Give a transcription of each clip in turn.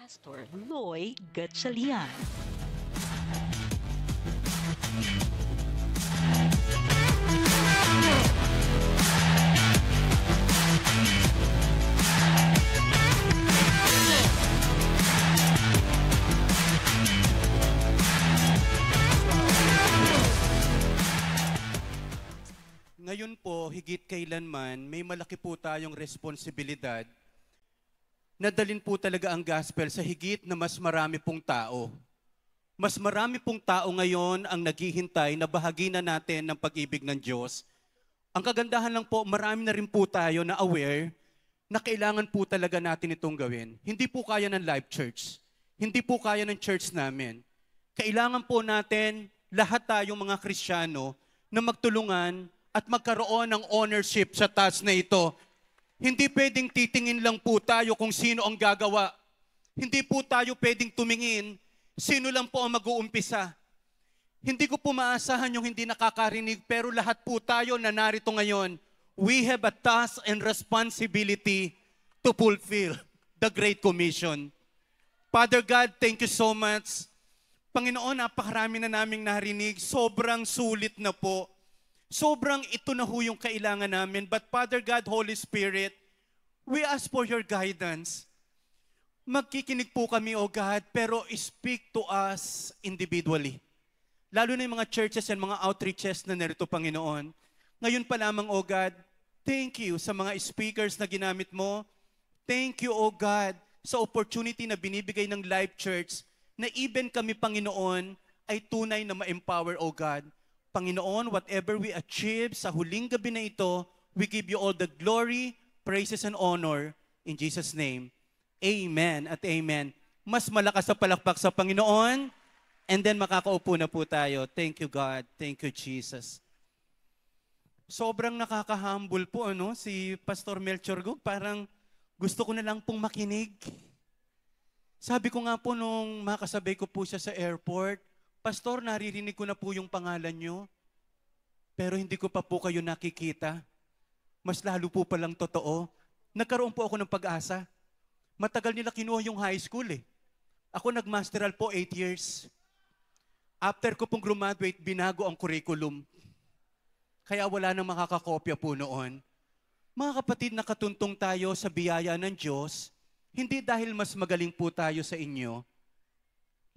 Pastor Loy Gatchalian. Ngayon po, higit kailanman, may malaki po tayong responsibilidad na dalhin po talaga ang gospel sa higit na mas marami pong tao. Mas marami pong tao ngayon ang naghihintay na bahaginan natin ng pag-ibig ng Diyos. Ang kagandahan lang po, marami na rin po tayo na aware na kailangan po talaga natin itong gawin. Hindi po kaya ng Life Church. Hindi po kaya ng church namin. Kailangan po natin, lahat tayong mga Kristiyano, na magtulungan at magkaroon ng ownership sa task na ito. Hindi pwedeng titingin lang po tayo kung sino ang gagawa. Hindi po tayo pwedeng tumingin, sino lang po ang mag-uumpisa. Hindi ko po maasahan yung hindi nakakarinig, pero lahat po tayo na narito ngayon, we have a task and responsibility to fulfill the Great Commission. Father God, thank you so much. Panginoon, napakarami na naming narinig, sobrang sulit na po. Sobrang ito na ho yung kailangan namin. But Father God, Holy Spirit, we ask for your guidance. Magkikinig po kami, O God, pero speak to us individually. Lalo na yung mga churches and mga outreaches na narito, Panginoon. Ngayon pa lamang, O God, thank you sa mga speakers na ginamit mo. Thank you, O God, sa opportunity na binibigay ng Life Church na even kami, Panginoon, ay tunay na ma-empower, O God. Panginoon, whatever we achieve sa huling gabi na ito, we give you all the glory, praises, and honor. In Jesus' name, amen at amen. Mas malakas sa palakpak sa Panginoon, and then makakaupo na po tayo. Thank you, God. Thank you, Jesus. Sobrang nakaka-humble po, si Pastor Melchor Go. Parang gusto ko na lang pong makinig. Sabi ko nga po nung makasabay ko po siya sa airport, Pastor, naririnig ko na po yung pangalan nyo, pero hindi ko pa po kayo nakikita. Mas lalo po palang totoo. Nagkaroon po ako ng pag-asa. Matagal nila kinuha yung high school eh. Ako nagmasteral po 8 years. After ko pong graduate, binago ang curriculum. Kaya wala nang makakakopya po noon. Mga kapatid, nakatuntong tayo sa biyaya ng Diyos, hindi dahil mas magaling po tayo sa inyo.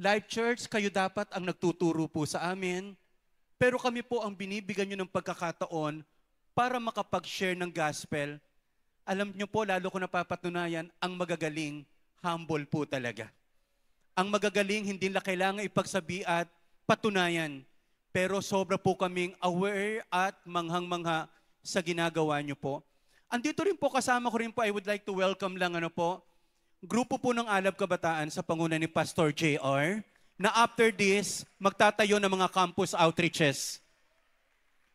Life Church, kayo dapat ang nagtuturo po sa amin, pero kami po ang binibigyan nyo ng pagkakataon para makapag-share ng gospel. Alam nyo po, lalo ko napapatunayan, ang magagaling, humble po talaga. Ang magagaling, hindi na kailangan ipagsabi at patunayan, pero sobra po kaming aware at manghang-mangha sa ginagawa nyo po. Andito rin po, kasama ko rin po, I would like to welcome lang grupo po ng Alab Kabataan sa panguna ni Pastor JR, na after this, magtatayo ng mga campus outreaches.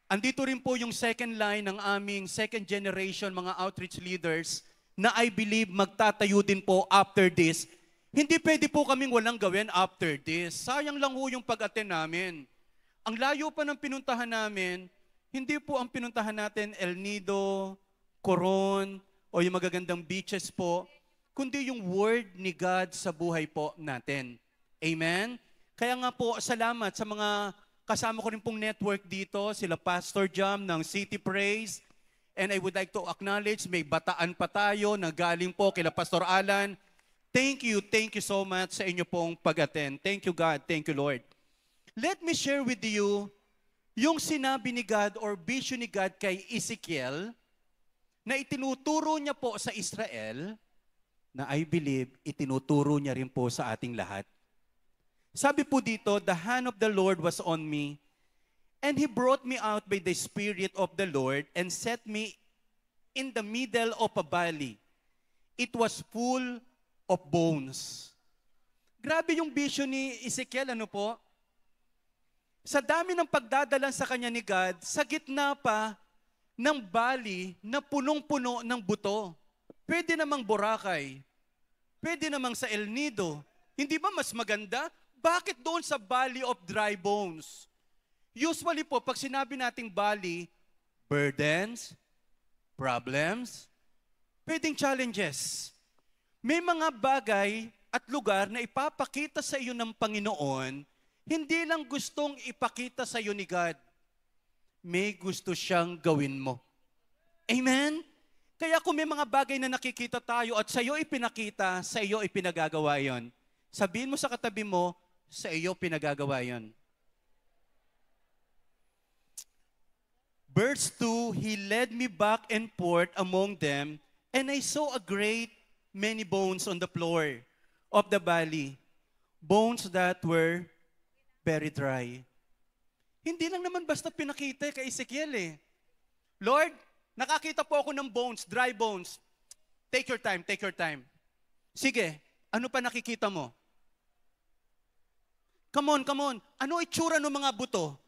Andito rin po yung second line ng aming second generation mga outreach leaders na I believe magtatayo din po after this. Hindi pwede po kaming walang gawin after this. Sayang lang po yung pag-attend namin. Ang layo pa ng pinuntahan namin, hindi po ang pinuntahan natin El Nido, Coron, o yung magagandang beaches po, kundi yung word ni God sa buhay po natin. Amen? Kaya nga po, salamat sa mga kasama ko rin pong network dito, sila Pastor Jam ng City Praise, and I would like to acknowledge, may bataan pa tayo na galing po kila Pastor Alan. Thank you so much sa inyo pong pag-attend. Thank you God, thank you Lord. Let me share with you yung sinabi ni God or vision ni God kay Ezekiel na itinuturo niya po sa Israel, na I believe, itinuturo niya rin po sa ating lahat. Sabi po dito, the hand of the Lord was on me, and He brought me out by the Spirit of the Lord and set me in the middle of a valley. It was full of bones. Grabe yung vision ni Ezekiel, po? Sa dami ng pagdadala sa kanya ni God, sa gitna pa ng valley na punong-puno ng buto. Pwede namang Boracay. Pwede namang sa El Nido. Hindi ba mas maganda? Bakit doon sa Valley of Dry Bones? Usually po, pag sinabi nating valley, burdens, problems, pwedeng challenges. May mga bagay at lugar na ipapakita sa iyo ng Panginoon, hindi lang gustong ipakita sa iyo ni God, may gusto siyang gawin mo. Amen? Kaya kung may mga bagay na nakikita tayo at sa iyo ipinakita, sa iyo ipinagagawa yon. Sabihin mo sa katabi mo, sa iyo pinagagawa yon. Verse 2, He led me back and forth among them, and I saw a great many bones on the floor of the valley, bones that were very dry. Hindi lang naman basta pinakita kay Ezekiel eh. Lord, nakakita po ako ng bones, dry bones. Take your time, take your time. Sige, ano pa nakikita mo? Come on. Ano itsura ng mga buto?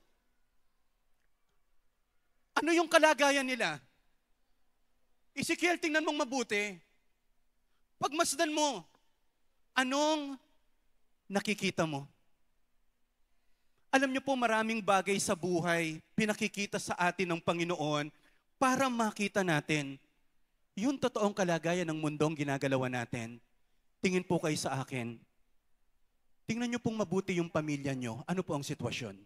Ano yung kalagayan nila? Ezekiel, tingnan mong mabuti. Pagmasdan mo, anong nakikita mo? Alam niyo po, maraming bagay sa buhay pinakikita sa atin ng Panginoon para makita natin yung totoong kalagayan ng mundong ginagalawan natin. Tingin po kayo sa akin. Tingnan niyo pong mabuti yung pamilya niyo. Ano po ang sitwasyon?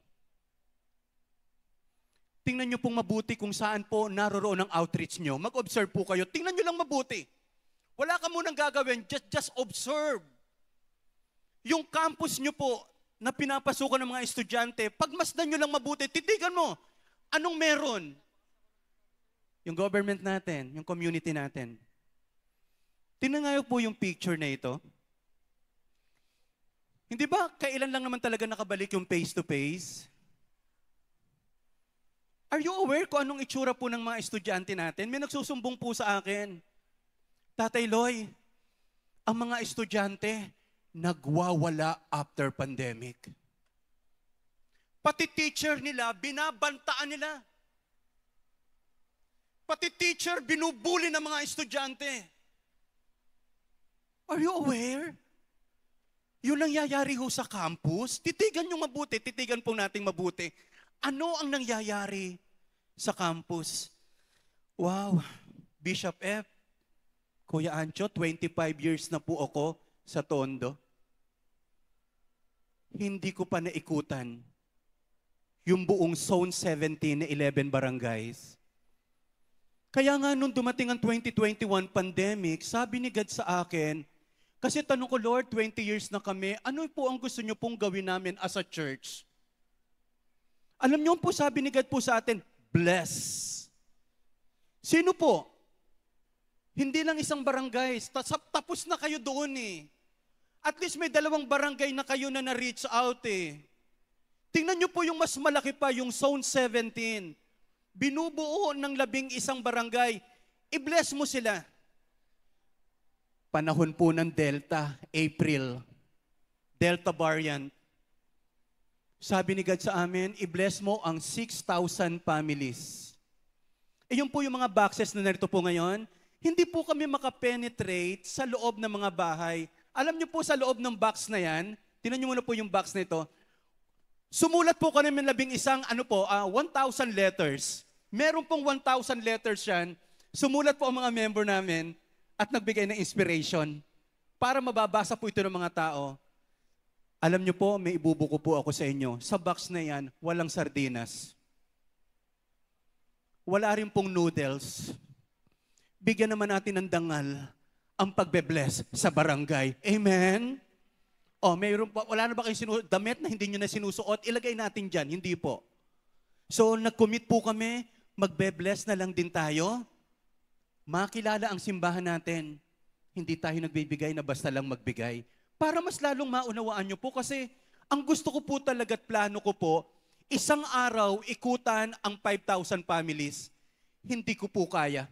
Tingnan niyo pong mabuti kung saan po naroroon ang outreach niyo. Mag-observe po kayo. Tingnan niyo lang mabuti. Wala ka munang gagawin. Just observe. Yung campus niyo po na pinapasukan ng mga estudyante, pagmasdan niyo lang mabuti, titigan mo. Anong meron? Yung government natin, yung community natin. Tingnan nga po yung picture na ito. Hindi ba kailan lang naman talaga nakabalik yung face-to-face? Are you aware kung anong itsura po ng mga estudyante natin? May nagsusumbong po sa akin. Tatay Loy, ang mga estudyante nagwawala after pandemic. Pati teacher nila, binabantaan nila. Pati teacher, binubuli ng mga estudyante. Are you aware? Yun ang nangyayari ho sa campus. Titigan nyo mabuti, titigan po nating mabuti. Ano ang nangyayari sa campus? Wow, Bishop F, Kuya Ancho, 25 years na po ako sa Tondo. Hindi ko pa naikutan yung buong Zone 17 na 11 barangays. Kaya nga nung dumating ang 2021 pandemic, sabi ni God sa akin, kasi tanong ko, Lord, 20 years na kami, ano po ang gusto niyo pong gawin namin as a church? Alam niyo po, sabi ni God po sa atin, bless. Sino po? Hindi lang isang barangay. Tapos na kayo doon eh. At least may 2 barangay na kayo na na-reach out eh. Tingnan niyo po yung mas malaki pa, yung Zone 17. Binubuo ng 11 barangay. I-bless mo sila. Panahon po ng Delta, April. Delta variant. Sabi ni God sa amin, i-bless mo ang 6,000 families. E yun po yung mga boxes na narito po ngayon. Hindi po kami makapenetrate sa loob ng mga bahay. Alam niyo po sa loob ng box na yan, tinan niyo muna po yung box na ito, sumulat po kami ng 1,000 1,000 letters. Meron pong 1,000 letters yan. Sumulat po ang mga member namin at nagbigay ng inspiration para mababasa po ito ng mga tao. Alam niyo po, may ibubuko po ako sa inyo. Sa box na yan, walang sardinas. Wala rin pong noodles. Bigyan naman natin ng dangal ang pagbe-bless sa barangay. Amen? O, wala na ba kayong damit na hindi nyo na sinusuot? Ilagay natin dyan. Hindi po. So, nag-commit po kami, magbe-bless na lang din tayo. Makilala ang simbahan natin. Hindi tayo nagbibigay na basta lang magbigay. Para mas lalong maunawaan nyo po kasi ang gusto ko po talaga at plano ko po, isang araw ikutan ang 5,000 families. Hindi ko po kaya.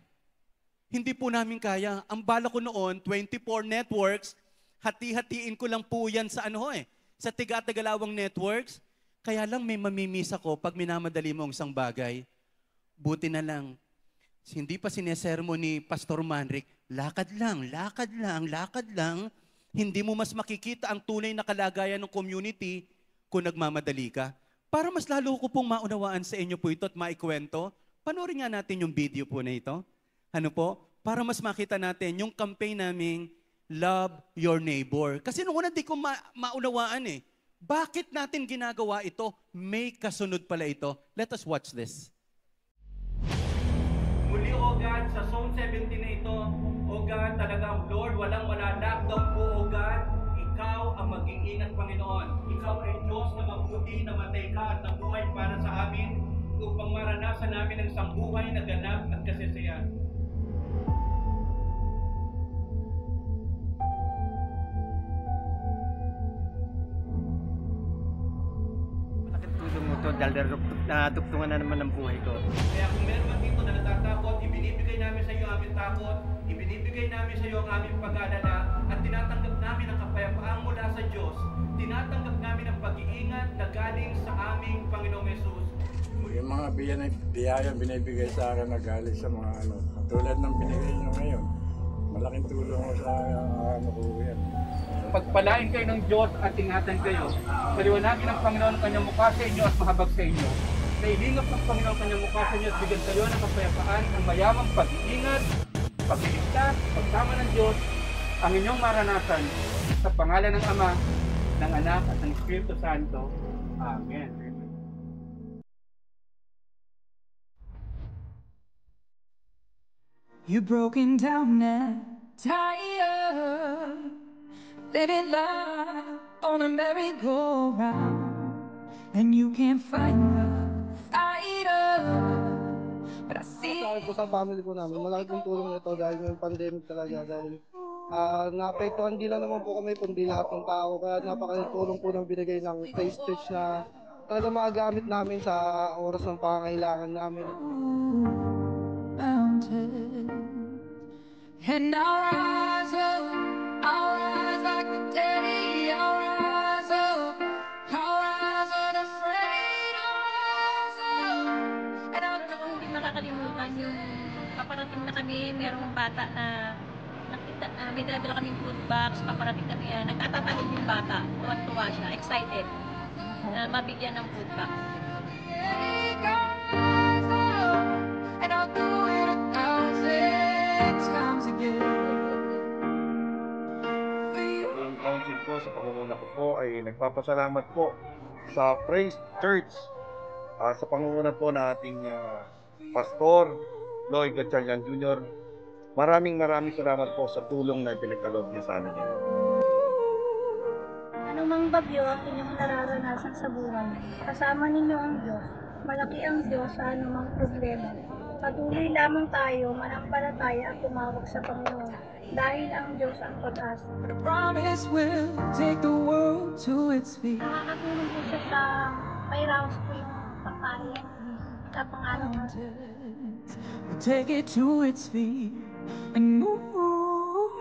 Hindi po namin kaya. Ang bala ko noon, 24 networks, hati-hatiin ko lang po yan sa sa Tiga-Tagalawang networks. Kaya lang may mamimiss ako pag minamadali mo ang isang bagay. Buti na lang, hindi pa sinesermo ni Pastor Manric, lakad lang, lakad lang, lakad lang. Hindi mo mas makikita ang tunay na kalagayan ng community kung nagmamadali ka. Para mas lalo ko pong maunawaan sa inyo po ito at maikwento, panoorin nga natin yung video po na ito. Ano po? Para mas makita natin yung campaign naming love your neighbor. Kasi nung una di ko maunawaan eh. Bakit natin ginagawa ito? May kasunod pala ito. Let us watch this. Muli, O God, sa Psalm 17 na ito, O God, talagang Lord, walang-wala, lockdown po, O God. Ikaw ang mag-iingat, Panginoon. Ikaw ay Diyos na mabuti, namatay ka at nabuhay para sa amin upang maranasan namin ang sambuhay na ganap at kasisiyan. Malaking tulong mo to dahil nadugtungan na naman ang buhay ko. Kaya kung meron man dito na natatakot, ibinibigay namin sa iyo ang aming takot, ibinibigay namin sa iyo ang aming pag-aalala, at tinatanggap namin ang kapayapaan mula sa Diyos. Tinatanggap namin ang pag-iingat na galing sa aming Panginoong Yesus. Yung mga biyaya binibigay sa akin na galing sa mga katulad ng binigay nyo ngayon. Malaking tulong ko sa ko yan. Pagpalain kayo ng Diyos at ingatan kayo. Paliwanagin ng Panginoon ang kanyang mukha sa inyo at mahabag sa inyo. Nailingap ng Panginoon ang kanyang mukha sa inyo at bigyan kayo ng kapayapaan, ang mayamang pag-iingat, pagliligtas, pagsama ng Diyos, ang inyong maranasan sa pangalan ng Ama, ng Anak at ng Espiritu Santo. Amen. You're broken down and tired, living life on a merry-go-round, and you can't find the fighter. But I see. Sa akin po sa family po namin, malaking tulong ito dahil may pandemic talaga. Dahil naapektuhan din lang naman po kami kundi lahat ng tao. Kaya napakalaking tulong po ng binigay ng face stitch na talaga magagamit namin sa oras ng pangangailangan namin. Mountain, and I'll rise like the day, I'll rise unafraid, I'll rise up, and I'll do. Hindi makakalimutan yung paparating na kami, merong bata na nakita, may dala kaming food box, paparating kami, nagtatatagod yung bata, tuwa siya, excited na mabigyan ng food box. And I'll do it 1,000 times again. Ang council ko sa pangunguna ko po ay nagpapasalamat po sa Praise Church sa pangunguna po na ating Pastor Lloyd Gatchalian Jr. Maraming salamat po sa tulong na pinagkaloob niya sa amin. Anumang bagyo ang inyong nararanasan sa buhay, kasama ninyo ang Diyos. Malaki ang Diyos sa anumang problema. Patuloy lamang tayo manampalataya at tumawag sa Panginoon dahil ang Diyos ang pag-asa. But I promise we'll take the world to its feet. Nakakatulong po siya sa may rounds po yung pagkain sa pangalaman. We'll take it to its feet and move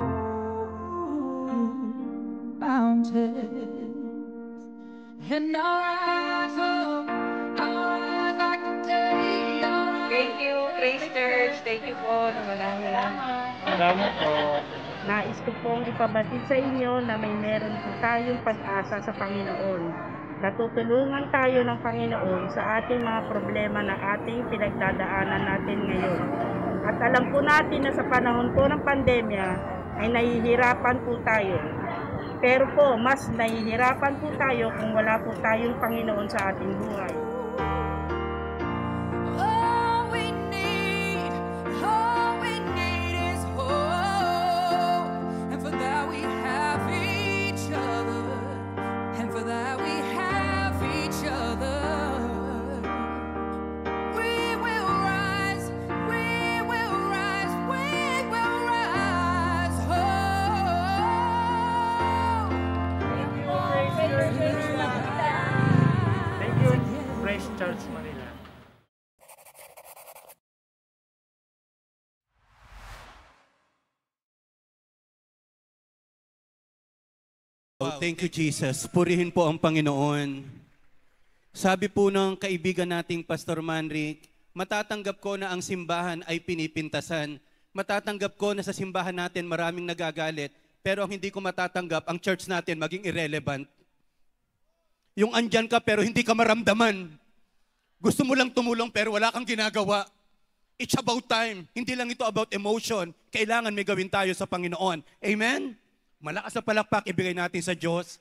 mountains. And I'll rise like the day. Thank you, Praise Church. Thank you po. Maraming Salamat po. nais ko pong ipabatid sa inyo na may meron po tayong pag-asa sa Panginoon. Natutulungan tayo ng Panginoon sa ating mga problema na ating pinagdadaanan natin ngayon. At alam po natin na sa panahon po ng pandemya ay nahihirapan po tayo. Pero po, mas nahihirapan po tayo kung wala po tayong Panginoon sa ating buhay. All we need is hope, and for that we have each other, and for that we have each other. We will rise, we will rise, we will rise. Thank you, Praise Church Manila. Oh, thank you, Jesus. Purihin po ang Panginoon. Sabi po ng kaibigan nating Pastor Manric, matatanggap ko na ang simbahan ay pinipintasan. Matatanggap ko na sa simbahan natin maraming nagagalit, pero ang hindi ko matatanggap, ang church natin maging irrelevant. Yung andyan ka pero hindi ka maramdaman. Gusto mo lang tumulong pero wala kang ginagawa. It's about time. Hindi lang ito about emotion. Kailangan may gawin tayo sa Panginoon. Amen? Malakas na palakpak, ibigay natin sa Diyos.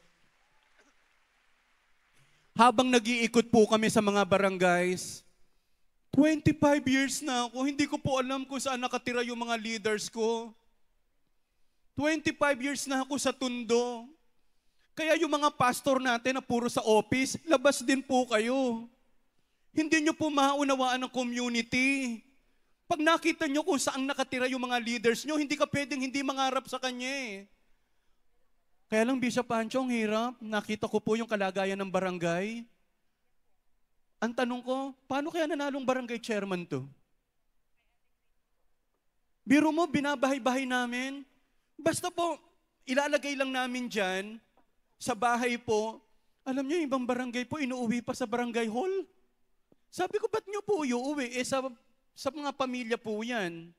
Habang nag-iikot po kami sa mga barangays, 25 years na ako, hindi ko po alam kung saan nakatira yung mga leaders ko. 25 years na ako sa Tondo. Kaya yung mga pastor natin na puro sa office, labas din po kayo. Hindi nyo po maunawaan ng community. Pag nakita nyo kung saan nakatira yung mga leaders nyo, hindi ka pwedeng hindi mangarap sa kanya eh. Kaya lang, Bishop Pancho, ang hirap. Nakita ko po yung kalagayan ng barangay. Ang tanong ko, paano kaya nanalong barangay chairman to? Biro mo, binabahay-bahay namin. Basta po, ilalagay lang namin dyan, sa bahay po. Alam niyo, ibang barangay po, inuuwi pa sa barangay hall. Sabi ko, ba't niyo po iuuwi? Sa mga pamilya po yan.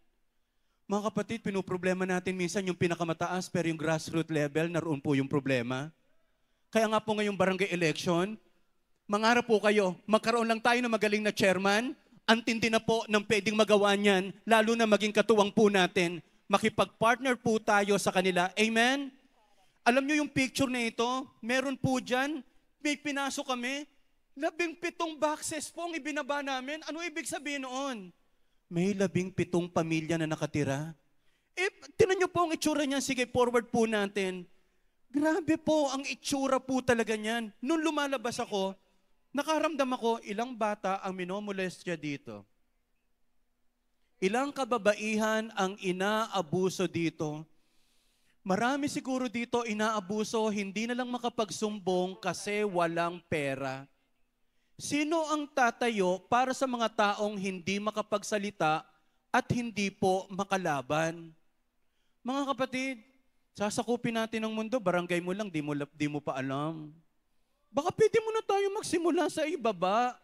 Mga kapatid, pinoproblema natin minsan yung pinakamataas, pero yung grassroots level, naroon po yung problema. Kaya nga po ngayong barangay election, mangarap po kayo, magkaroon lang tayo ng magaling na chairman, antindi na po ng pwedeng magawa niyan, lalo na maging katuwang po natin, makipag-partner po tayo sa kanila. Amen? Alam niyo yung picture na ito, meron po dyan, may pinasok kami, 17 boxes po ang ibinaba namin. Ano ibig sabihin noon? May 17 pamilya na nakatira. Tinan niyo po ang itsura niyan. Sige, forward po natin. Grabe po ang itsura po talaga niyan. Nung lumalabas ako, nakaramdam ako, ilang bata ang minomolestya dito. Ilang kababaihan ang inaabuso dito. Marami siguro dito inaabuso, hindi na lang makapagsumbong kasi walang pera. Sino ang tatayo para sa mga taong hindi makapagsalita at hindi po makalaban? Mga kapatid, sasakupin natin ang mundo, barangay mo lang, di mo pa alam. Baka pwede mo na tayo magsimula sa ibaba.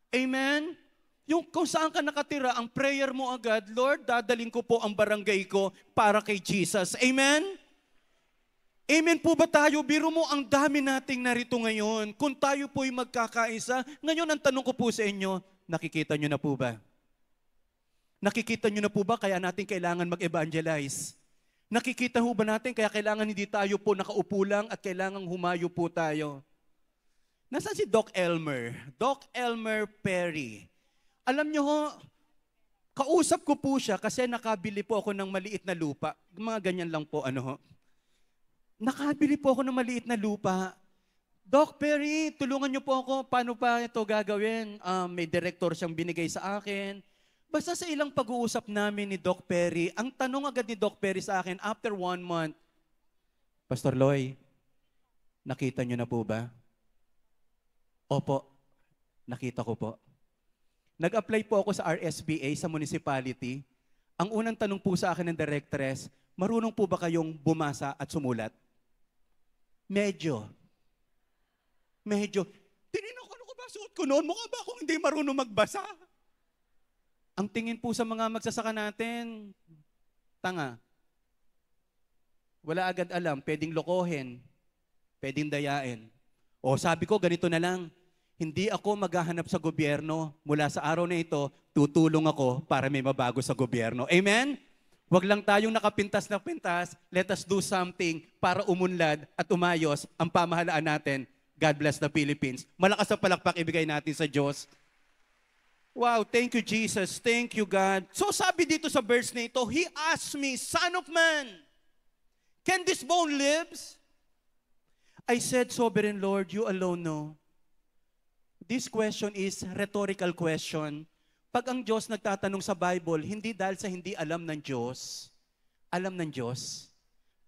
Amen? Yung kung saan ka nakatira, ang prayer mo agad, Lord, dadaling ko po ang barangay ko para kay Jesus. Amen? Amen po ba tayo? Biro mo, ang dami nating narito ngayon. Kung tayo po'y magkakaisa, ngayon ang tanong ko po sa inyo, nakikita nyo na po ba? Nakikita nyo na po ba kaya natin kailangan mag-evangelize? Nakikita ho ba natin kaya kailangan hindi tayo po nakaupo lang at kailangan humayo po tayo? Nasaan si Doc Elmer? Doc Elmer Perry. Alam nyo ho, kausap ko po siya kasi nakabili po ako ng maliit na lupa. Mga ganyan lang po, ano ho. Nakabili po ako ng maliit na lupa. Doc Perry, tulungan niyo po ako. Paano pa ito gagawin? May director siyang binigay sa akin. Basta sa ilang pag-uusap namin ni Doc Perry, ang tanong agad ni Doc Perry sa akin, after 1 month, Pastor Loy, nakita niyo na po ba? Opo, nakita ko po. Nag-apply po ako sa RSPA sa municipality. Ang unang tanong po sa akin ng directress, marunong po ba kayong bumasa at sumulat? Medyo. Tinignan ko, ano ko ba suot ko noon? Mukha ba akong hindi marunong magbasa? Ang tingin po sa mga magsasaka natin, tanga. Wala agad alam, pwedeng lokohin, pwedeng dayain. O sabi ko, ganito na lang, hindi ako maghahanap sa gobyerno. Mula sa araw na ito, tutulong ako para may mabago sa gobyerno. Amen? Huwag lang tayong nakapintas na pintas, let us do something para umunlad at umayos ang pamahalaan natin. God bless the Philippines. Malakas na palakpak ibigay natin sa Diyos. Wow, thank you Jesus, thank you God. So sabi dito sa verse na ito, He asked me, Son of man, can this bone live? I said, Sovereign Lord, you alone know. This question is rhetorical question. Pag ang Diyos nagtatanong sa Bible, hindi dahil sa hindi alam ng Diyos. Alam ng Diyos.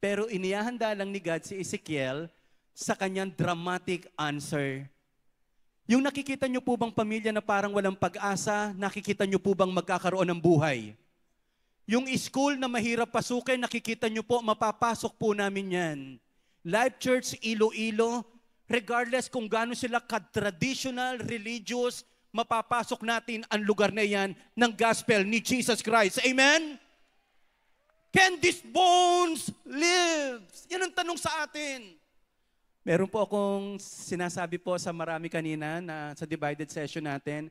Pero inihahanda lang ni God si Ezekiel sa kanyang dramatic answer. Yung nakikita nyo po bang pamilya na parang walang pag-asa, nakikita nyo po bang magkakaroon ng buhay? Yung school na mahirap pasukin, nakikita nyo po, mapapasok po namin yan. Life Church Iloilo, regardless kung gaano sila ka-traditional, religious, mapapasok natin ang lugar na yan ng gospel ni Jesus Christ. Amen? Can these bones live? Yan ang tanong sa atin. Meron po akong sinasabi po sa marami kanina na sa divided session natin,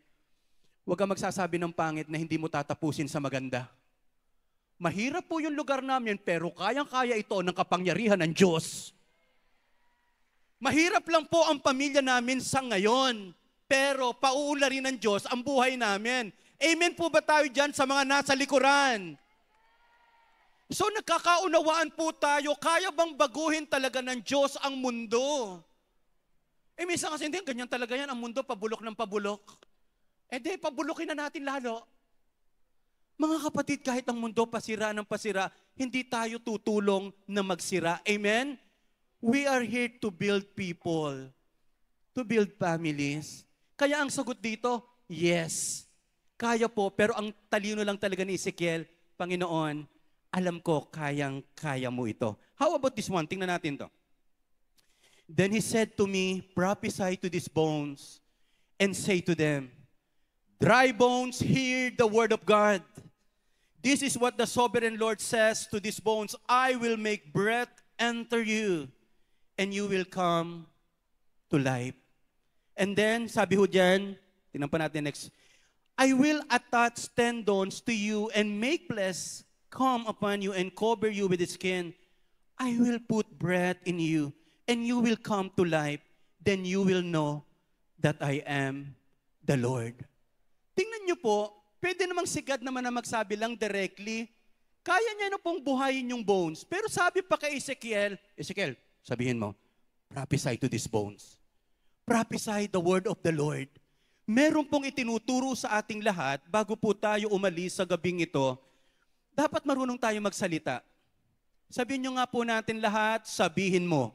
huwag kang magsasabi ng pangit na hindi mo tatapusin sa maganda. Mahirap po yung lugar namin, pero kayang-kaya ito ng kapangyarihan ng Diyos. Mahirap lang po ang pamilya namin sa ngayon, pero pauularin ng Diyos ang buhay namin. Amen po ba tayo dyan sa mga nasa likuran? So nagkakaunawaan po tayo, kaya bang baguhin talaga ng Diyos ang mundo? Minsan kasi hindi, ganyan talaga yan, ang mundo pabulok ng pabulok. Pabulukin na natin lalo. Mga kapatid, kahit ang mundo pasira ng pasira, hindi tayo tutulong na magsira. Amen? We are here to build people, to build families. Kaya ang sagot dito, yes. Kaya po, pero ang talino lang talaga ni Ezekiel, Panginoon, alam ko, kayang-kaya mo ito. How about this one? Tingnan natin to. Then he said to me, prophesy to these bones and say to them, dry bones, hear the word of God. This is what the sovereign Lord says to these bones, I will make breath enter you, and you will come to life. And then, sabi ho dyan, tingnan pa natin next, I will attach tendons to you and make flesh come upon you and cover you with the skin. I will put breath in you, and you will come to life. Then you will know that I am the Lord. Tingnan niyo po, pwede namang si God naman na magsabi lang directly, kaya niya na pong buhayin yung bones. Pero sabi pa kay Ezekiel, Ezekiel, sabihin mo, prophesy to these bones. Prophesy the word of the Lord. Meron pong itinuturo sa ating lahat, bago po tayo umalis sa gabing ito, dapat marunong tayo magsalita. Sabihin nyo nga po natin lahat, sabihin mo.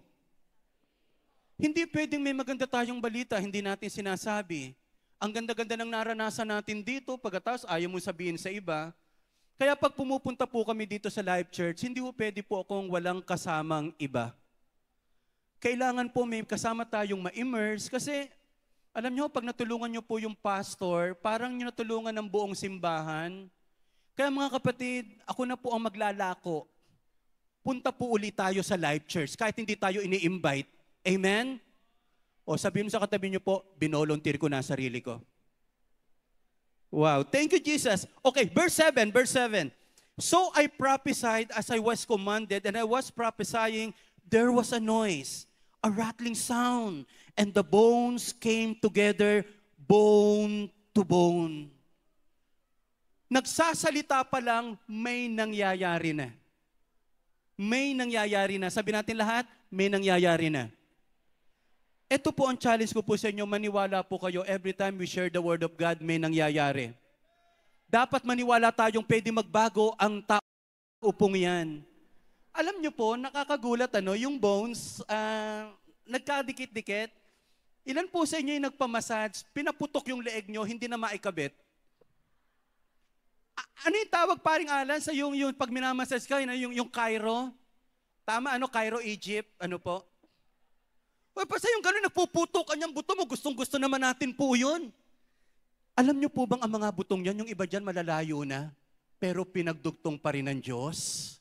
Hindi pwedeng may maganda tayong balita, hindi natin sinasabi. Ang ganda-ganda ng naranasan natin dito, pagkatapos ayaw mo sabihin sa iba. Kaya pag pumupunta po kami dito sa Life Church, hindi po pwede po akong walang kasamang iba. Kailangan po may kasama tayong ma-immerse kasi alam nyo, pag natulungan nyo po yung pastor, parang nyo natulungan ng buong simbahan. Kaya mga kapatid, ako na po ang maglalako. Punta po ulit tayo sa Life Church kahit hindi tayo ini-invite. Amen? O sabihin mo sa katabi nyo po, binolunteer ko na sarili ko. Wow, thank you Jesus. Okay, verse 7. So I prophesied as I was commanded, and I was prophesying, there was a noise, a rattling sound, and the bones came together, bone to bone. Nagsasalita pa lang, may nangyayari na. May nangyayari na. Sabi natin lahat, may nangyayari na. Ito po ang challenge ko po sa inyo, maniwala po kayo, every time we share the word of God, may nangyayari. Dapat maniwala tayong pwede magbago ang tao pong yan. Alam nyo po, nakakagulat yung bones, nagkadikit-dikit. Ilan po sa inyo yung nagpamassage, pinaputok yung leeg nyo, hindi na maikabit? Ano yung tawag paring Alan sa yung pag minamassage ka, yung Cairo? Tama, Cairo, Egypt, ano po? O, basta yung gano'n, nagpuputok kanyang buto mo, gustong-gusto naman natin po yun. Alam niyo po bang ang mga butong yan, yung iba dyan malalayo na, pero pinagdugtong pa rin ng Diyos?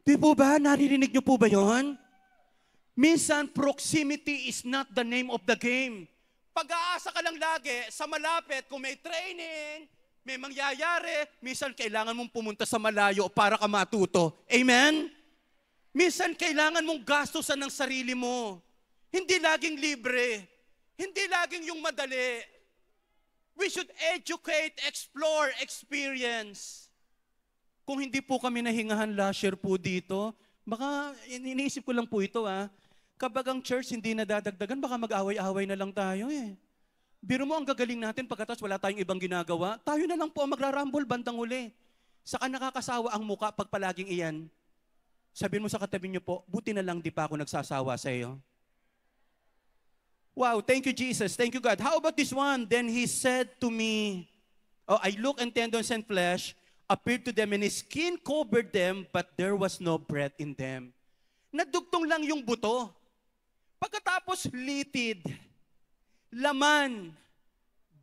Di po ba? Naririnig niyo po ba yun? Minsan, proximity is not the name of the game. Pag-aasa ka lang lagi sa malapit, kung may training, may mangyayari, minsan kailangan mong pumunta sa malayo para ka matuto. Amen? Minsan kailangan mong gastusan ng sarili mo. Hindi laging libre. Hindi laging yung madali. We should educate, explore, experience. Kung hindi po kami nahingahan last year po dito, baka iniisip ko lang po ito kapag ang church hindi nadadagdagan, baka mag-away-away na lang tayo Biro mo ang gagaling natin pagkatapos wala tayong ibang ginagawa, tayo na lang po ang magrarambol bandang uli. Saka nakakasawa ang muka pag palaging iyan. Sabihin mo sa katabi niyo po, buti na lang di pa ako nagsasawa sa iyo. Wow, thank you Jesus, thank you God. How about this one? Then he said to me, I looked and tendons and flesh appeared to them and his skin covered them, but there was no breath in them. Nadugtong lang yung buto. Pagkatapos litid, laman,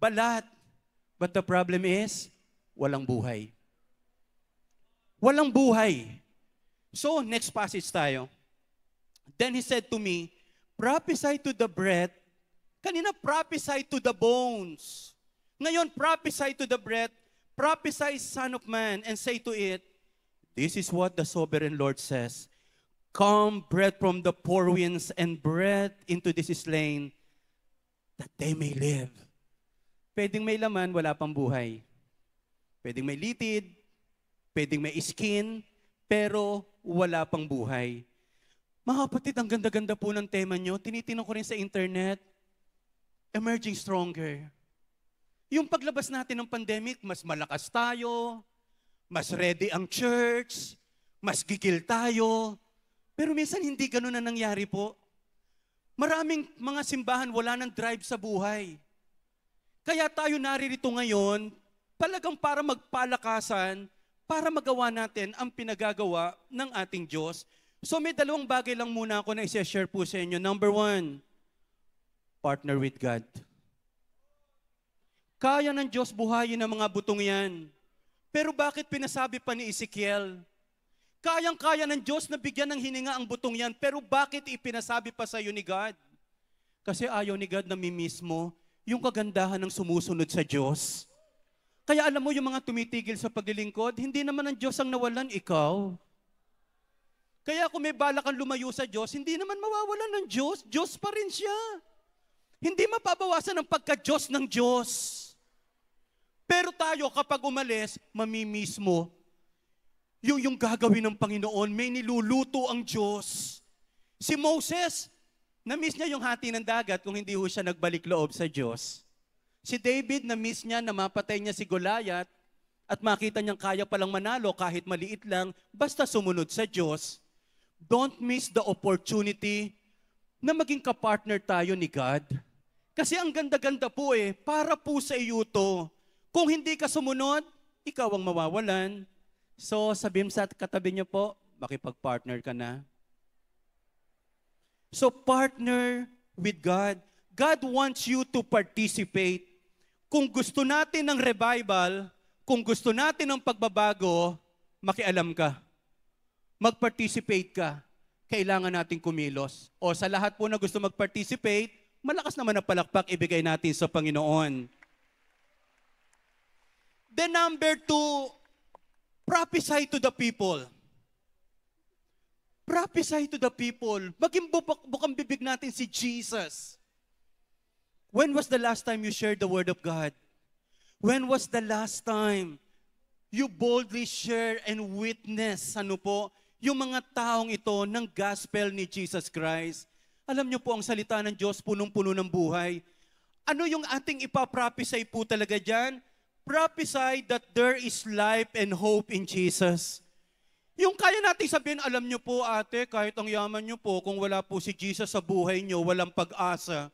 balat. But the problem is, walang buhay. Walang buhay. So, next passage tayo. Then he said to me, prophesy to the breath. Kanina, prophesy to the bones. Ngayon, prophesy to the breath, Prophesy, Son of Man, and say to it, this is what the sovereign Lord says. Come, breath from the four winds, and breath into this slain, that they may live. Pwedeng may laman, wala pang buhay. Pwedeng may litid, pwedeng may skin, pero wala pang buhay. Mga kapatid, ang ganda-ganda po ng tema nyo. Tinitingnan ko rin sa internet, emerging stronger. Yung paglabas natin ng pandemic, mas malakas tayo, mas ready ang church, mas gigil tayo. Pero minsan hindi ganun na nangyari po. Maraming mga simbahan wala ng drive sa buhay. Kaya tayo naririto ngayon, talagang para magpalakasan, para magawa natin ang pinagagawa ng ating Diyos. So may dalawang bagay lang muna ako na i-share po sa inyo. Number 1, partner with God. Kaya ng Diyos buhayin ang mga butong yan. Pero bakit pinasabi pa ni Ezekiel? Kayang-kaya ng Diyos na bigyan ng hininga ang butong yan, pero bakit ipinasabi pa sa iyo ni God? Kasi ayaw ni God na mimiss mo yung kagandahan ng sumusunod sa Diyos. Kaya alam mo yung mga tumitigil sa paglilingkod, hindi naman ang Diyos ang nawalan, ikaw. Kaya kung may balak kang lumayo sa Diyos, hindi naman mawawalan ng Diyos. Diyos pa rin siya. Hindi mapabawasan ang pagka-Diyos ng Diyos. Pero tayo kapag umalis, mamimiss mo. Yung gagawin ng Panginoon, may niluluto ang Diyos. Si Moses, na-miss niya yung hati ng dagat kung hindi ho siya nagbalik loob sa Diyos. Si David, na-miss niya na mapatay niya si Goliath at makita niyang kaya palang manalo kahit maliit lang, basta sumunod sa Diyos. Don't miss the opportunity na maging kapartner tayo ni God. Kasi ang ganda-ganda po para po sa iyo to. Kung hindi ka sumunod, ikaw ang mawawalan. So sabihin sa katabi niyo po, makipag-partner ka na. So partner with God. God wants you to participate. Kung gusto natin ng revival, kung gusto natin ng pagbabago, makialam ka. Mag-participate ka. Kailangan nating kumilos. O sa lahat po na gusto mag-participate, malakas naman na palakpak ibigay natin sa Panginoon. Then number 2, prophesy to the people. Prophesy to the people. Maging bukang bibig natin si Jesus. When was the last time you shared the Word of God? When was the last time you boldly share and witness, yung mga taong ito ng gospel ni Jesus Christ? Alam niyo po, ang salita ng Diyos punong-puno ng buhay. Ano yung ating ipaprophesy po talaga dyan? Prophesy that there is life and hope in Jesus. Yung kaya natin sabihin, alam niyo po ate, kahit ang yaman niyo po, kung wala po si Jesus sa buhay niyo, walang pag-asa.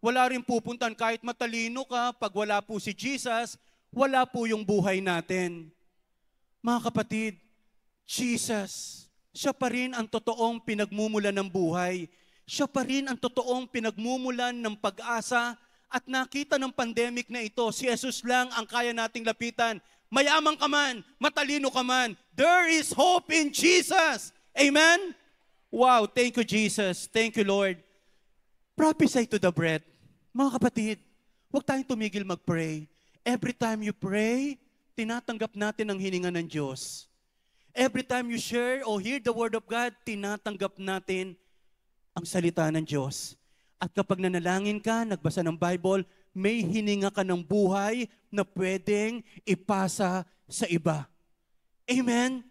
Wala rin pupuntan kahit matalino ka, pag wala po si Jesus, wala po yung buhay natin. Mga kapatid, Jesus, siya pa rin ang totoong pinagmumulan ng buhay. Siya pa rin ang totoong pinagmumulan ng pag-asa. At nakita ng pandemic na ito, si Jesus lang ang kaya nating lapitan. Mayaman ka man, matalino ka man, there is hope in Jesus. Amen? Wow, thank you Jesus. Thank you Lord. Prophesy to the breath. Mga kapatid, huwag tayong tumigil mag-pray. Every time you pray, tinatanggap natin ang hininga ng Diyos. Every time you share or hear the Word of God, tinatanggap natin ang salita ng Diyos. At kapag nanalangin ka, nagbasa ng Bible, may hininga ka ng buhay na pwedeng ipasa sa iba. Amen?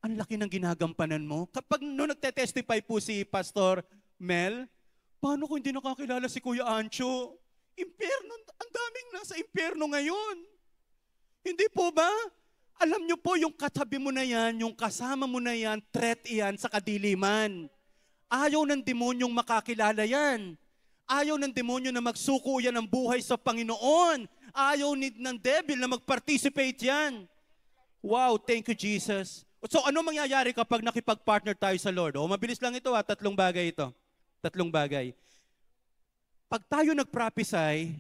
Ang laki ng ginagampanan mo. Kapag nagte-testify po si Pastor Mel, paano kung hindi nakakilala si Kuya Ancho? Impyerno, ang daming nasa impyerno ngayon. Hindi po ba? Alam niyo po, yung katabi mo na yan, yung kasama mo na yan, threat yan sa kadiliman. Ayaw ng demonyong makakilala yan. Ayaw ng demonyo na magsuko yan ng buhay sa Panginoon. Ayaw ng devil na mag-participate yan. Wow, thank you Jesus. So ano mangyayari kapag nakipag-partner tayo sa Lord? Mabilis lang ito 3 bagay ito. 3 bagay. Pag tayo nag-prophesy,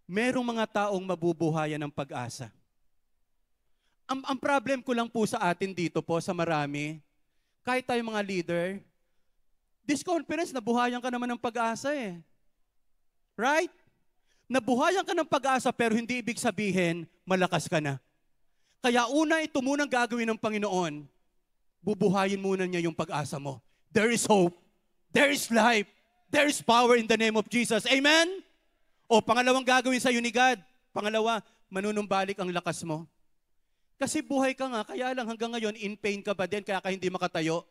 merong mga taong mabubuhayan ng pag-asa. Ang problem ko lang po sa atin dito po, sa marami, kahit tayo mga leader, this conference, nabuhayan ka naman ng pag-asa eh. Right? Nabuhayan ka ng pag-asa pero hindi ibig sabihin malakas ka na. Kaya una, ito munang gagawin ng Panginoon. Bubuhayin muna niya yung pag-asa mo. There is hope. There is life. There is power in the name of Jesus. Amen? O pangalawang gagawin sa'yo ni God. Pangalawa, manunumbalik ang lakas mo. Kasi buhay ka nga, kaya lang hanggang ngayon, in pain ka ba din, kaya ka hindi makatayo.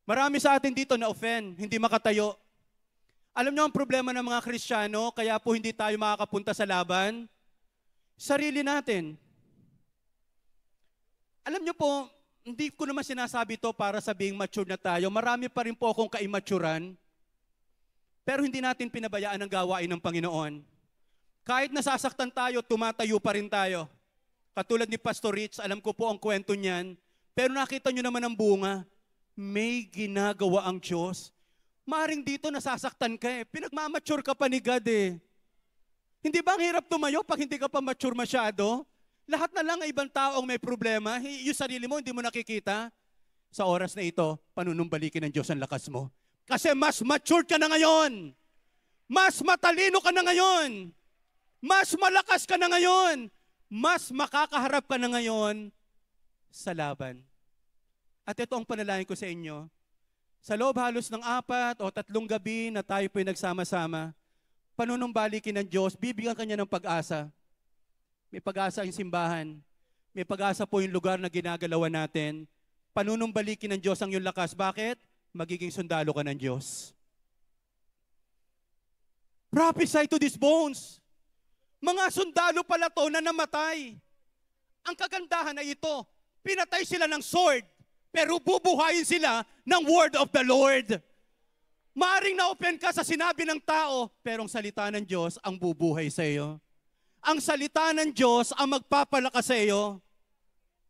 Marami sa atin dito na offend, hindi makatayo. Alam niyo ang problema ng mga Kristiyano, kaya po hindi tayo makakapunta sa laban? Sarili natin. Alam niyo po, hindi ko naman sinasabi to para sabing mature na tayo. Marami pa rin po akong kaimaturan. Pero hindi natin pinabayaan ang gawain ng Panginoon. Kahit nasasaktan tayo, tumatayo pa rin tayo. Katulad ni Pastor Rich, alam ko po ang kwento niyan. Pero nakita niyo naman ang bunga. May ginagawa ang Diyos. Maaring dito nasasaktan ka eh. Pinagmamature ka pa ni God eh. Hindi ba ang hirap tumayo pag hindi ka pa mature masyado? Lahat na lang ay ibang taong may problema. Yung sarili mo hindi mo nakikita. Sa oras na ito, panunumbalikin ng Diyos ang lakas mo. Kasi mas mature ka na ngayon. Mas matalino ka na ngayon. Mas malakas ka na ngayon. Mas makakaharap ka na ngayon sa laban. At ito ang panalangin ko sa inyo. Sa loob halos ng 4 o 3 gabi na tayo po'y nagsama-sama, panunumbalikin ng Diyos, bibigyan ka niya ng pag-asa. May pag-asa ang simbahan. May pag-asa po yung lugar na ginagalawan natin. Panunumbalikin ng Diyos ang iyong lakas. Bakit? Magiging sundalo ka ng Diyos. Prophesy to these bones. Mga sundalo pala to na namatay. Ang kagandahan ay ito, pinatay sila ng sword, pero bubuhayin sila ng word of the Lord. Maaring na-open ka sa sinabi ng tao, pero ang salita ng Diyos ang bubuhay sa iyo. Ang salita ng Diyos ang magpapalakas sa iyo.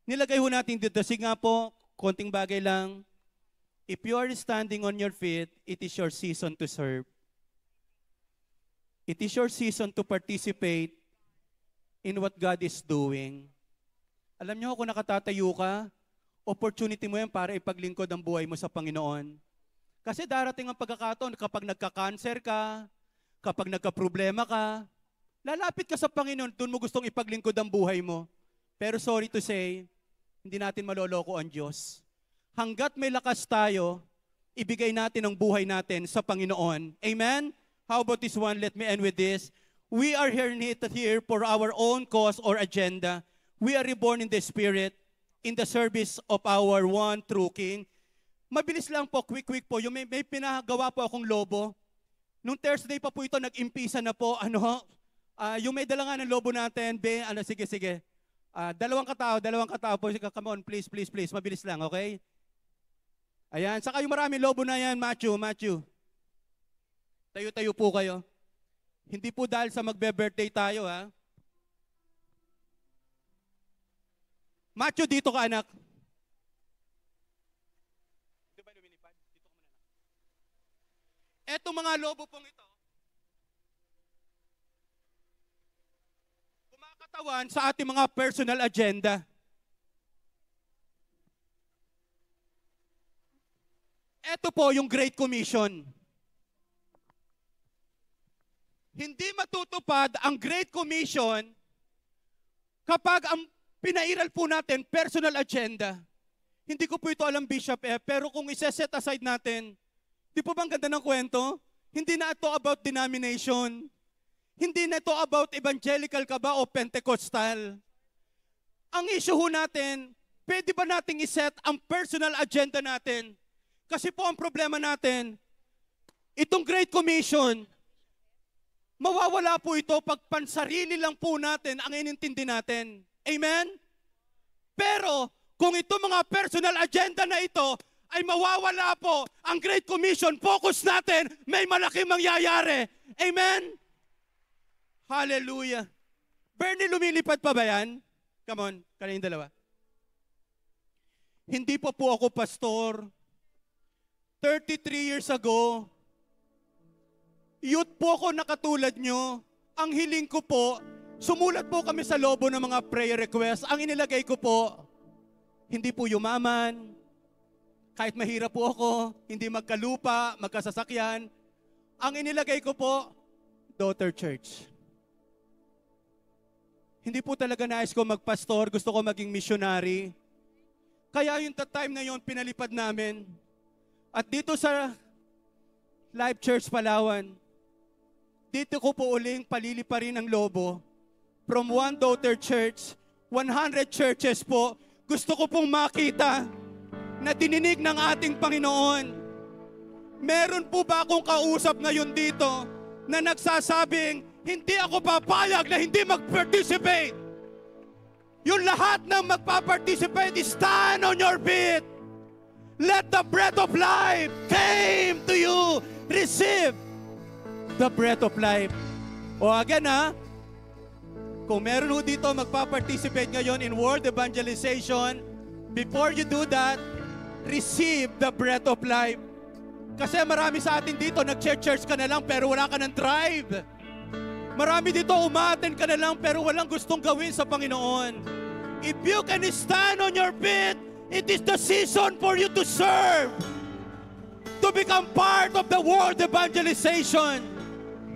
Nilagay ho natin dito, sige nga po, konting bagay lang. If you are standing on your feet, it is your season to serve. It is your season to participate in what God is doing. Alam niyo kung nakatatayo ka, opportunity mo yan para ipaglingkod ang buhay mo sa Panginoon. Kasi darating ang pagkakataon kapag nagka-cancer ka, kapag nagka-problema ka, lalapit ka sa Panginoon, doon mo gustong ipaglingkod ang buhay mo. Pero sorry to say, hindi natin maloloko ang Diyos. Hanggat may lakas tayo, ibigay natin ang buhay natin sa Panginoon. Amen? How about this one? Let me end with this. We are here for our own cause or agenda. We are reborn in the Spirit, in the service of our one true King. Mabilis lang po, quick po. Yung may pinagawa po akong lobo. Nung Thursday pa po ito, nag-impisa na po. Yung may dala nga ng lobo natin, sige. Dalawang katao po. Come on, please. Mabilis lang, okay? Ayan, saka yung maraming lobo na yan, Matthew. Tayo-tayo po kayo. Hindi po dahil sa magbe-birthday tayo, ha? Matthew, dito ka, anak. Di ba lumilipad? Dito ka muna, anak. Etong mga lobo pong ito, kumakatawan sa ating mga personal agenda. Ito po yung Great Commission. Hindi matutupad ang Great Commission kapag ang pinairal po natin personal agenda. Hindi ko po ito alam, Bishop, pero kung isa-set aside natin, di po bang ganda ng kwento? Hindi na ito about denomination. Hindi na ito about evangelical ka ba o Pentecostal. Ang issue ho natin, pwede ba nating iset ang personal agenda natin? Kasi po ang problema natin, itong Great Commission, mawawala po ito pag pansarili lang po natin ang inintindi natin. Amen? Pero kung ito mga personal agenda na ito ay mawawala po ang Great Commission, focus natin, may malaking mangyayari. Amen? Hallelujah. Bernie, lumilipad pa ba yan? Come on, kayong dalawa. Hindi pa po ako pastor. 33 years ago, youth po ako na katulad nyo. Ang hiling ko po, sumulat po kami sa lobo ng mga prayer requests. Ang inilagay ko po, hindi po yumaman, kahit mahirap po ako, hindi magkalupa, magkasasakyan. Ang inilagay ko po, daughter church. Hindi po talaga nais ko magpastor, gusto ko maging missionary. Kaya yung time na yon pinalipad namin. At dito sa Life Church Palawan, dito ko po uling paliliparin ang lobo. From one daughter church, 100 churches po, gusto ko pong makita na dininig ng ating Panginoon. Meron po ba akong kausap ngayon dito na nagsasabing, hindi ako papayag na hindi mag-participate? Yung lahat ng magpa-participate, stand on your feet. Let the breath of life came to you. Receive the breath of life. O again ha, kung meron ho dito magpa-participate ngayon in world evangelization, before you do that, receive the breath of life. Kasi marami sa atin dito, nag-church ka na lang pero wala ka ng drive. Marami dito, umaten ka na lang pero walang gustong gawin sa Panginoon. If you can stand on your feet, it is the season for you to serve. To become part of the world evangelization.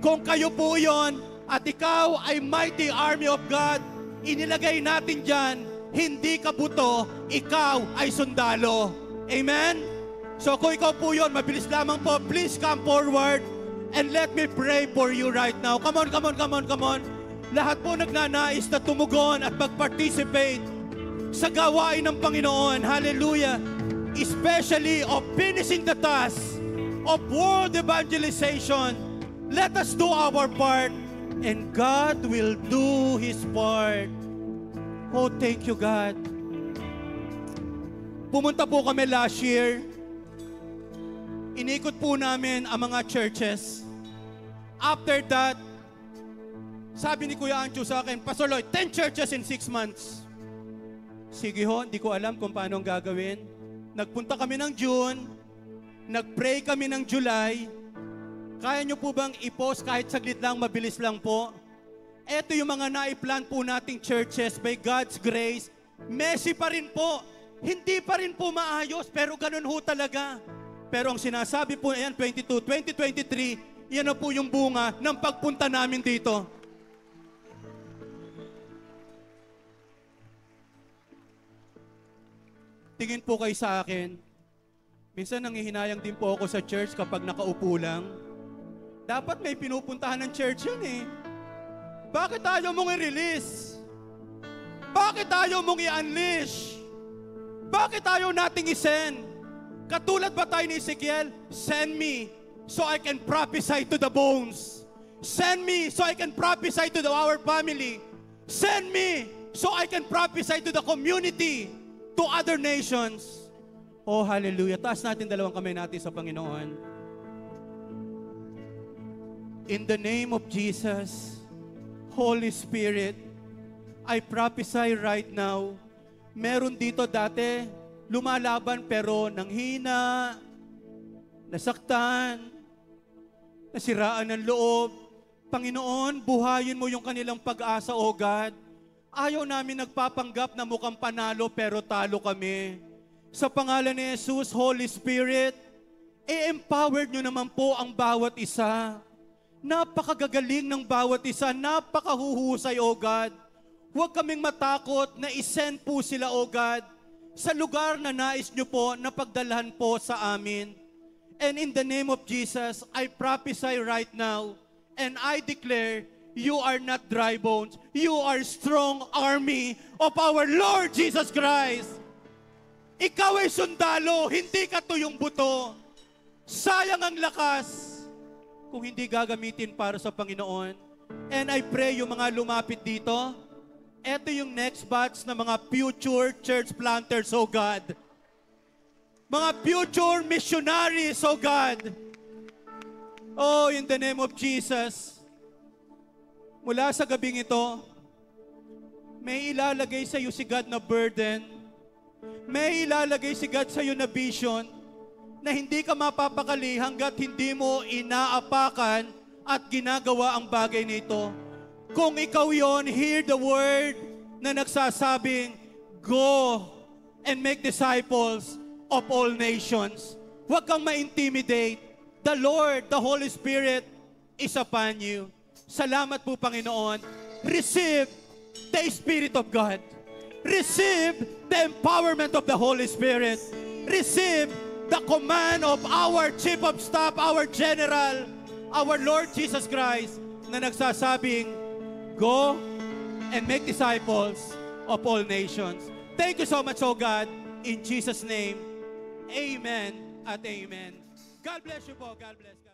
Kung kayo po yon at ikaw ay mighty army of God, inilagay natin dyan, hindi ka buto, ikaw ay sundalo. Amen? So kung ikaw po yon, mabilis lamang po, please come forward and let me pray for you right now. Come on, come on, come on, come on. Lahat po nagnanais na tumugon at mag-participate sa gawain ng Panginoon. Hallelujah. Especially of finishing the task of world evangelization. Let us do our part and God will do His part. Oh, thank you, God. Pumunta po kami last year. Inikot po namin ang mga churches. After that, sabi ni Kuya Ancho sa akin, Pastor Lloyd, 10 churches in 6 months. Sige ho, hindi ko alam kung paano ang gagawin. Nagpunta kami ng June, nag-pray kami ng July. Kaya nyo po bang i-post kahit saglit lang, mabilis lang po? Ito yung mga naiplan po nating churches by God's grace. Messy pa rin po. Hindi pa rin po maayos, pero ganun ho talaga. Pero ang sinasabi po, ayan, 2023, yan na po yung bunga ng pagpunta namin dito. Tingin po kayo sa akin. Minsan nangihinayang din po ako sa church kapag nakaupo lang. Dapat may pinupuntahan ng church yun eh. Bakit ayaw mong i-release? Bakit ayaw mong i-unleash? Bakit ayaw nating i-send? Katulad ba tayo ni Ezekiel? Send me so I can prophesy to the bones. Send me so I can prophesy to our family. Send me so I can prophesy to the community, to other nations. Oh, hallelujah. Taas natin dalawang kamay natin sa Panginoon. In the name of Jesus, Holy Spirit, I prophesy right now, meron dito dati, lumalaban pero nanghina, nasaktan, nasiraan ng loob. Panginoon, buhayin mo yung kanilang pag-asa, O God. Ayaw namin nagpapanggap na mukhang panalo pero talo kami. Sa pangalan ni Jesus, Holy Spirit, i-empower nyo naman po ang bawat isa. Napakagagaling ng bawat isa, napakahuhusay, O God. Huwag kaming matakot na isend po sila, O God, sa lugar na nais nyo po na pagdalhan po sa amin. And in the name of Jesus, I prophesy right now, and I declare, you are not dry bones. You are strong army of our Lord Jesus Christ. Ikaw ay sundalo, hindi ka tuyong buto. Sayang ang lakas kung hindi gagamitin para sa Panginoon. And I pray yung mga lumapit dito, eto yung next batch na mga future church planters, oh God. Mga future missionaries, oh God. Oh, in the name of Jesus, mula sa gabing ito, may ilalagay sa iyo si God na burden. May ilalagay si God sa iyo na vision na hindi ka mapapakali hanggat hindi mo inaapakan at ginagawa ang bagay nito. Kung ikaw yon, hear the word na nagsasabing, go and make disciples of all nations. Huwag kang ma-intimidate. The Lord, the Holy Spirit is upon you. Salamat po, Panginoon. Receive the Spirit of God. Receive the empowerment of the Holy Spirit. Receive the command of our Chief of Staff, our General, our Lord Jesus Christ, na nagsasabing, go and make disciples of all nations. Thank you so much, oh God. In Jesus' name, amen at amen. God bless you po. God bless.